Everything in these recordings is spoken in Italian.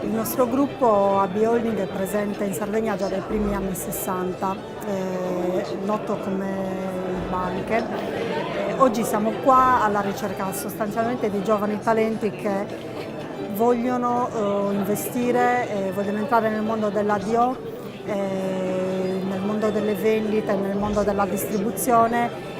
Il nostro gruppo AB Holding è presente in Sardegna già dai primi anni 60, noto come il Banche. Oggi siamo qua alla ricerca sostanzialmente di giovani talenti che vogliono investire, vogliono entrare nel mondo dell'ADO, nel mondo delle vendite, nel mondo della distribuzione,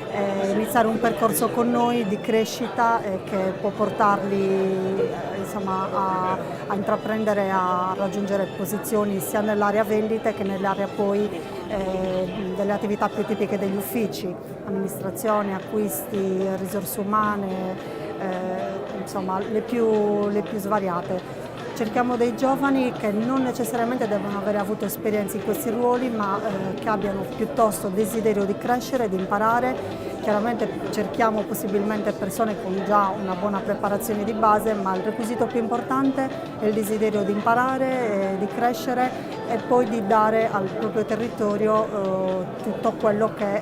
iniziare un percorso con noi di crescita che può portarli a intraprendere, a raggiungere posizioni sia nell'area vendite che nell'area poi delle attività più tipiche degli uffici, amministrazione, acquisti, risorse umane, insomma le più svariate. Cerchiamo dei giovani che non necessariamente devono avere avuto esperienze in questi ruoli, ma che abbiano piuttosto desiderio di crescere, di imparare. Chiaramente cerchiamo possibilmente persone con già una buona preparazione di base, ma il requisito più importante è il desiderio di imparare, di crescere e poi di dare al proprio territorio tutto quello che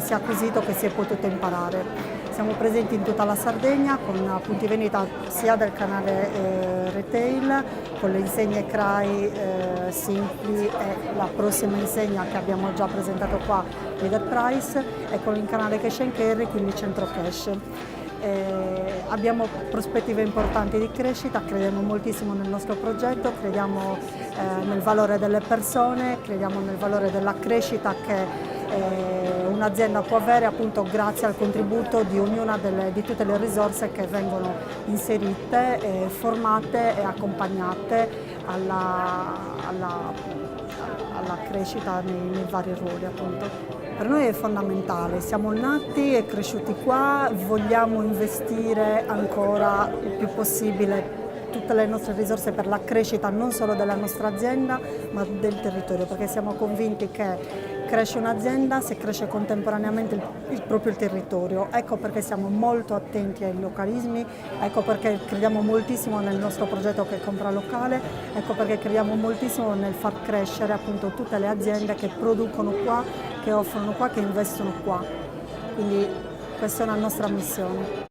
si è acquisito, che si è potuto imparare. Siamo presenti in tutta la Sardegna con punti vendita sia del canale retail, con le insegne CRAI, Simply e la prossima insegna che abbiamo già presentato qua, Leader Price, e con il canale Cash and Carry, quindi Centro Cash. Abbiamo prospettive importanti di crescita, crediamo moltissimo nel nostro progetto, crediamo nel valore delle persone, crediamo nel valore della crescita che un'azienda può avere appunto grazie al contributo di ognuna di tutte le risorse che vengono inserite, formate e accompagnate alla crescita nei vari ruoli appunto. Per noi è fondamentale, siamo nati e cresciuti qua, vogliamo investire ancora il più possibile tutte le nostre risorse per la crescita non solo della nostra azienda ma del territorio, perché siamo convinti che cresce un'azienda se cresce contemporaneamente proprio il territorio. Ecco perché siamo molto attenti ai localismi, ecco perché crediamo moltissimo nel nostro progetto che è Compra Locale, ecco perché crediamo moltissimo nel far crescere appunto tutte le aziende che producono qua, che offrono qua, che investono qua. Quindi questa è una nostra missione.